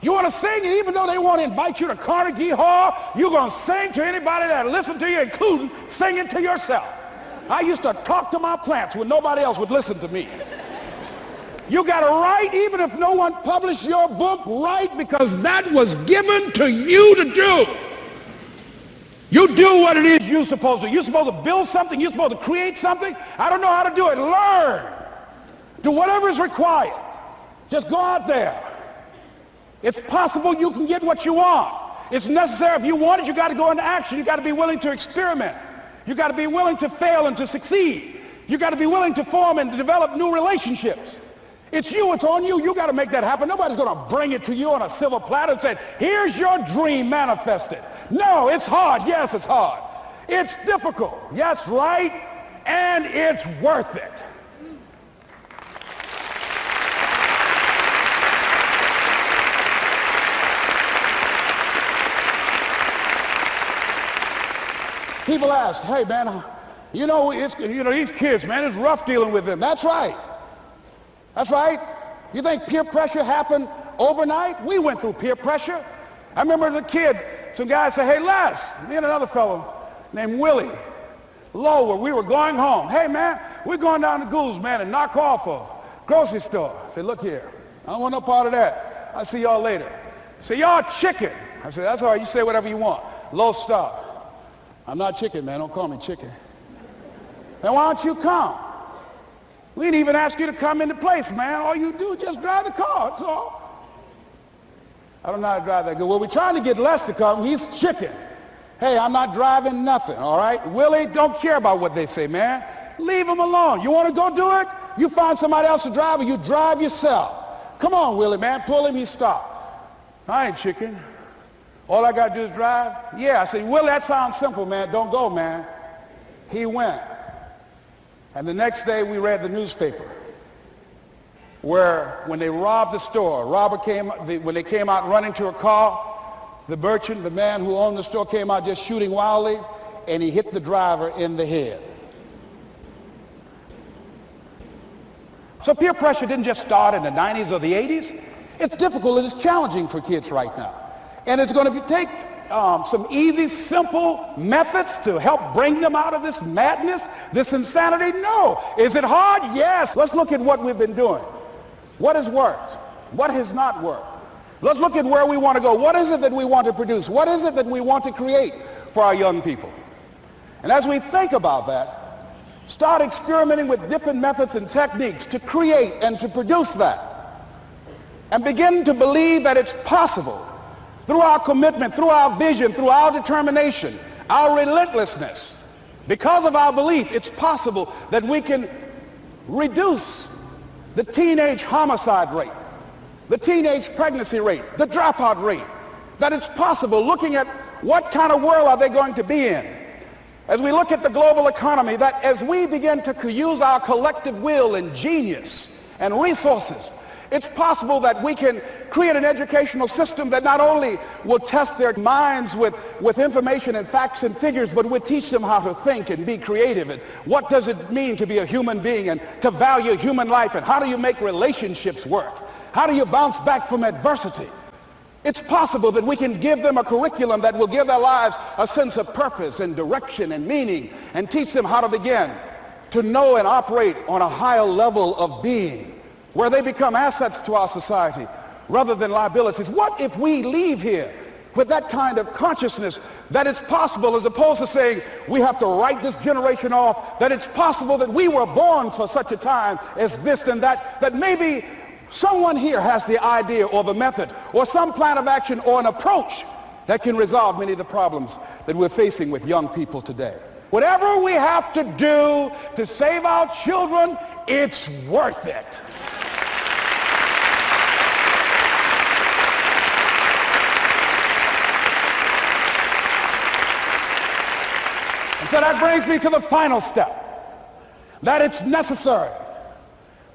Speaker 1: You want to sing, and even though they want to invite you to Carnegie Hall, you're going to sing to anybody that listen to you, including singing to yourself. I used to talk to my plants when nobody else would listen to me. You got to write, even if no one published your book, write, because that was given to you to do. You do what it is you're supposed to. You're supposed to build something. You're supposed to create something. I don't know how to do it. Learn. Do whatever is required. Just go out there. It's possible you can get what you want. It's necessary. If you want it, you got to go into action. You got to be willing to experiment. You got to be willing to fail and to succeed. You got to be willing to form and to develop new relationships. It's you. It's on you. You got to make that happen. Nobody's going to bring it to you on a silver platter and say, here's your dream manifested. No, it's hard. Yes, it's hard. It's difficult. Yes, right. And it's worth it. People ask, hey man, these kids, man, it's rough dealing with them. That's right. That's right. You think peer pressure happened overnight? We went through peer pressure. I remember as a kid, some guys said, hey Les, me and another fellow named Willie Lower, we were going home. Hey man, we're going down to Goulds, man, and knock off a grocery store. I said, look here, I don't want no part of that. I'll see y'all later. Say, y'all chicken. I said, that's all right, you say whatever you want. Low star. I'm not chicken, man. Don't call me chicken. Then why don't you come? We didn't even ask you to come into place, man. All you do is just drive the car, that's all. I don't know how to drive that good. Well, we're trying to get Les to come. He's chicken. Hey, I'm not driving nothing, all right? Willie, don't care about what they say, man. Leave him alone. You want to go do it? You find somebody else to drive, or you drive yourself. Come on, Willie, man. Pull him, he stopped. I ain't chicken. All I got to do is drive? Yeah. I said, Willie, that sounds simple, man. Don't go, man. He went. And the next day we read the newspaper where when they robbed the store, when they came out running to a car, the merchant, the man who owned the store, came out just shooting wildly, and he hit the driver in the head. So peer pressure didn't just start in the 90s or the 80s. It's difficult and it's challenging for kids right now. And it's going to take some easy, simple methods to help bring them out of this madness, this insanity? No. Is it hard? Yes. Let's look at what we've been doing. What has worked? What has not worked? Let's look at where we want to go. What is it that we want to produce? What is it that we want to create for our young people? And as we think about that, start experimenting with different methods and techniques to create and to produce that. And begin to believe that it's possible. Through our commitment, through our vision, through our determination, our relentlessness, because of our belief, it's possible that we can reduce the teenage homicide rate, the teenage pregnancy rate, the dropout rate, that it's possible, looking at what kind of world are they going to be in. As we look at the global economy, that as we begin to use our collective will and genius and resources, it's possible that we can create an educational system that not only will test their minds with information and facts and figures, but will teach them how to think and be creative, and what does it mean to be a human being and to value human life, and how do you make relationships work? How do you bounce back from adversity? It's possible that we can give them a curriculum that will give their lives a sense of purpose and direction and meaning, and teach them how to begin to know and operate on a higher level of being, where they become assets to our society rather than liabilities. What if we leave here with that kind of consciousness that it's possible, as opposed to saying we have to write this generation off, that it's possible that we were born for such a time as this and that, that maybe someone here has the idea or the method or some plan of action or an approach that can resolve many of the problems that we're facing with young people today. Whatever we have to do to save our children, it's worth it. And so that brings me to the final step, that it's necessary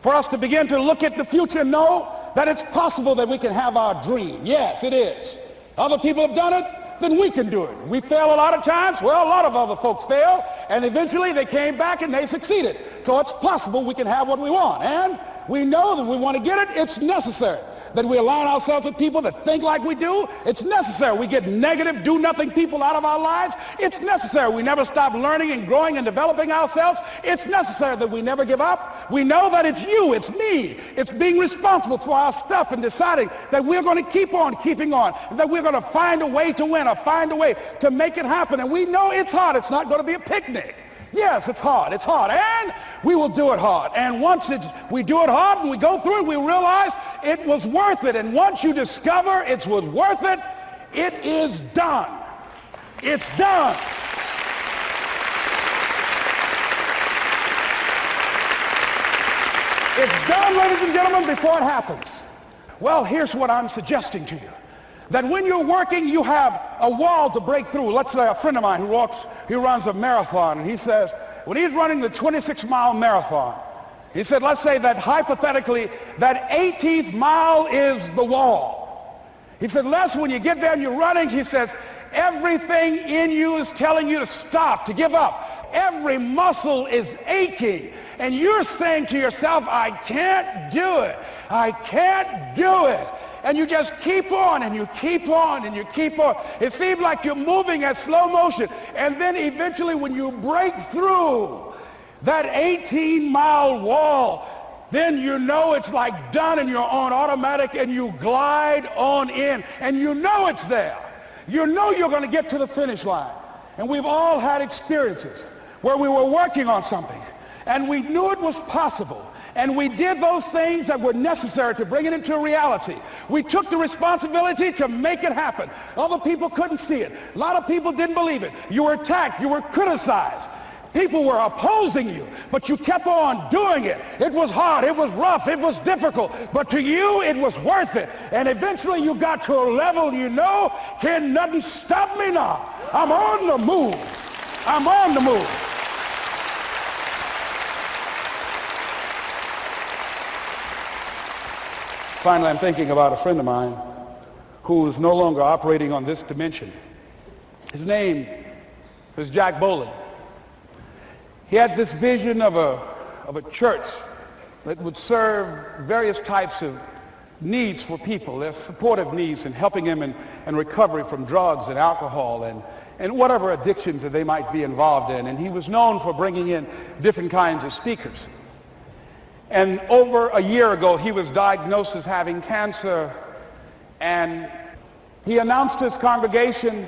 Speaker 1: for us to begin to look at the future and know that it's possible that we can have our dream. Yes, it is. Other people have done it, then we can do it. We fail a lot of times. Well, a lot of other folks fail, and eventually they came back and they succeeded. So it's possible we can have what we want. And we know that we want to get it. It's necessary that we align ourselves with people that think like we do. It's necessary we get negative, do-nothing people out of our lives. It's necessary we never stop learning and growing and developing ourselves. It's necessary that we never give up. We know that it's you, it's me. It's being responsible for our stuff and deciding that we're going to keep on keeping on, that we're going to find a way to win or find a way to make it happen. And we know it's hard. It's not going to be a picnic. Yes, it's hard, and we will do it hard. And once we do it hard and we go through it, we realize it was worth it. And once you discover it was worth it, it is done. It's done. It's done, ladies and gentlemen, before it happens. Well, here's what I'm suggesting to you. That when you're working, you have a wall to break through. Let's say a friend of mine who runs a marathon, and he says, when he's running the 26-mile marathon, he said, let's say that hypothetically, that 18th mile is the wall. He said, Les, when you get there and you're running, he says, everything in you is telling you to stop, to give up. Every muscle is aching, and you're saying to yourself, I can't do it. I can't do it. And you just keep on and you keep on and you keep on. It seems like you're moving at slow motion. And then eventually when you break through that 18-mile wall, then you know it's like done and you're on automatic and you glide on in. And you know it's there. You know you're going to get to the finish line. And we've all had experiences where we were working on something and we knew it was possible. And we did those things that were necessary to bring it into reality. We took the responsibility to make it happen. Other people couldn't see it. A lot of people didn't believe it. You were attacked. You were criticized. People were opposing you, but you kept on doing it. It was hard. It was rough. It was difficult. But to you, it was worth it. And eventually you got to a level you know, can nothing stop me now. I'm on the move. I'm on the move. Finally, I'm thinking about a friend of mine who is no longer operating on this dimension. His name is Jack Boland. He had this vision of a church that would serve various types of needs for people. There's supportive needs and helping them in recovery from drugs and alcohol and whatever addictions that they might be involved in. And he was known for bringing in different kinds of speakers. And over a year ago, he was diagnosed as having cancer, and he announced to his congregation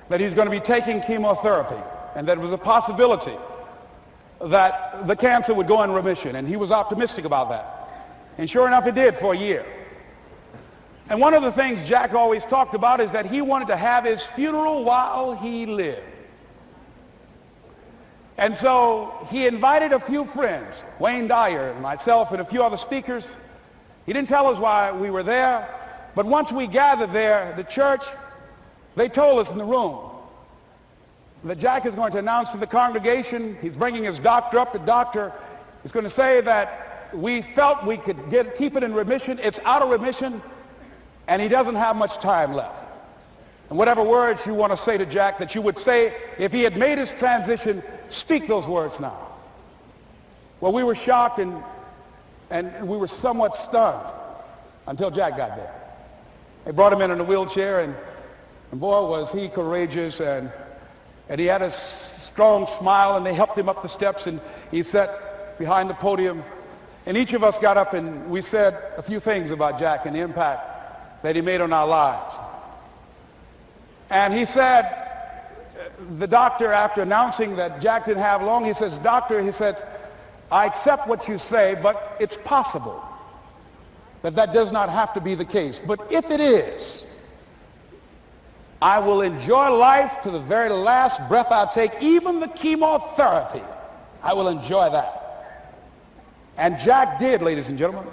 Speaker 1: that he's going to be taking chemotherapy, and that it was a possibility that the cancer would go in remission, and he was optimistic about that. And sure enough, it did for a year. And one of the things Jack always talked about is that he wanted to have his funeral while he lived. And so he invited a few friends, Wayne Dyer and myself and a few other speakers. He didn't tell us why we were there, but once we gathered there, the church, they told us in the room that Jack is going to announce to the congregation, he's bringing his doctor up. The doctor is going to say that we felt we could keep it in remission. It's out of remission, and he doesn't have much time left. And whatever words you want to say to Jack that you would say if he had made his transition, speak those words now. Well, we were shocked and we were somewhat stunned until Jack got there. They brought him in a wheelchair, and boy, was he courageous, and he had a strong smile, and they helped him up the steps, and he sat behind the podium. And each of us got up and we said a few things about Jack and the impact that he made on our lives. And he said, the doctor, after announcing that Jack didn't have long, he says, doctor, he said, I accept what you say, but it's possible that does not have to be the case. But if it is, I will enjoy life to the very last breath I take, even the chemotherapy. I will enjoy that. And Jack did, ladies and gentlemen.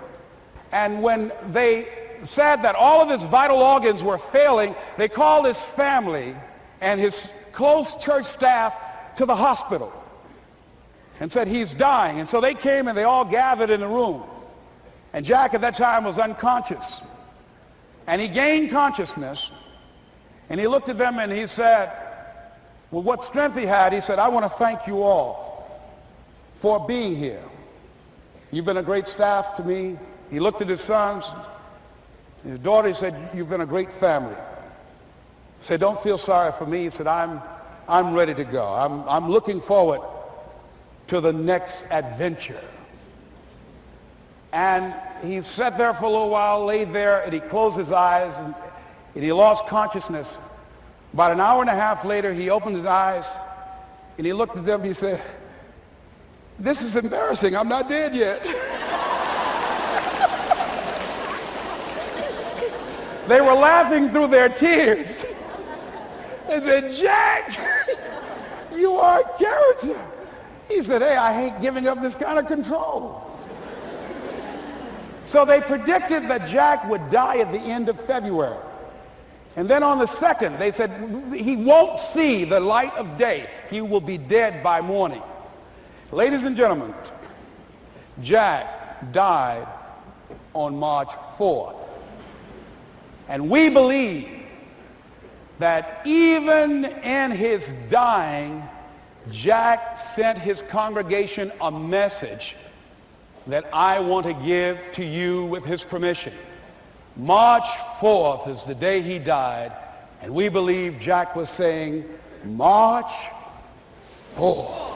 Speaker 1: And when they said that all of his vital organs were failing, they called his family and his close church staff to the hospital. and said, he's dying. And so they came and they all gathered in the room. And Jack at that time was unconscious. And he gained consciousness, and he looked at them and he said, with what strength he had, he said, I want to thank you all for being here. You've been a great staff to me. He looked at his sons, his daughter. He said, you've been a great family. He said, don't feel sorry for me. He said, I'm ready to go. I'm looking forward to the next adventure. And he sat there for a little while, laid there, and he closed his eyes, and he lost consciousness. About an hour and a half later, he opened his eyes, and he looked at them. He said, this is embarrassing. I'm not dead yet. They were laughing through their tears. They said, Jack, you are a character. He said, hey, I hate giving up this kind of control. So they predicted that Jack would die at the end of February. And then on the 2nd, they said, he won't see the light of day. He will be dead by morning. Ladies and gentlemen, Jack died on March 4th. And we believe that even in his dying, Jack sent his congregation a message that I want to give to you with his permission. March 4th is the day he died, and we believe Jack was saying, March 4th.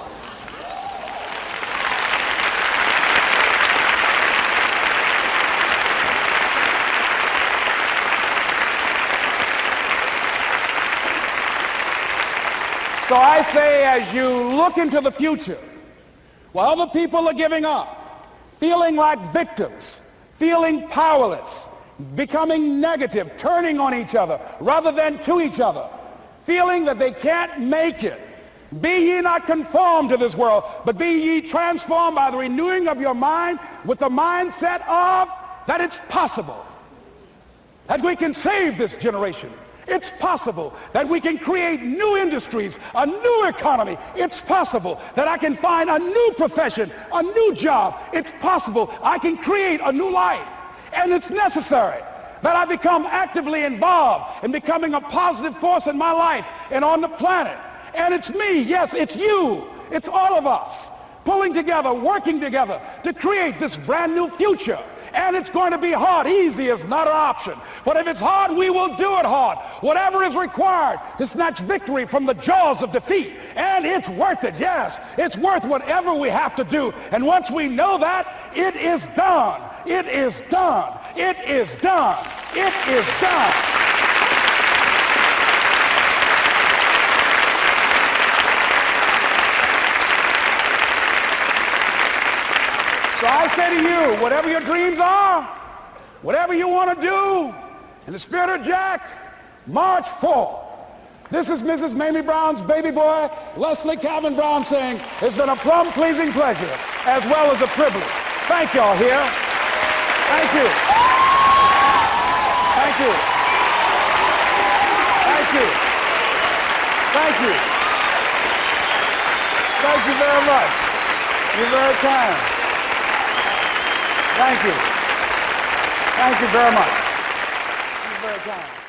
Speaker 1: So I say, as you look into the future, while other people are giving up, feeling like victims, feeling powerless, becoming negative, turning on each other rather than to each other, feeling that they can't make it, be ye not conformed to this world, but be ye transformed by the renewing of your mind with the mindset of that it's possible that we can save this generation. It's possible that we can create new industries, a new economy. It's possible that I can find a new profession, a new job. It's possible I can create a new life. And it's necessary that I become actively involved in becoming a positive force in my life and on the planet. And it's me, yes, it's you, it's all of us pulling together, working together to create this brand new future. And it's going to be hard. Easy is not an option. But if it's hard, we will do it hard. Whatever is required to snatch victory from the jaws of defeat. And it's worth it, yes. It's worth whatever we have to do. And once we know that, it is done. It is done. It is done. It is done. So I say to you, whatever your dreams are, whatever you want to do, in the spirit of Jack, March 4th. This is Mrs. Mamie Brown's baby boy, Leslie Calvin Brown, saying, it's been a plum-pleasing pleasure as well as a privilege. Thank y'all here. Thank you. Thank you. Thank you. Thank you. Thank you very much. You're very kind. Thank you. Thank you very much. You're very kind.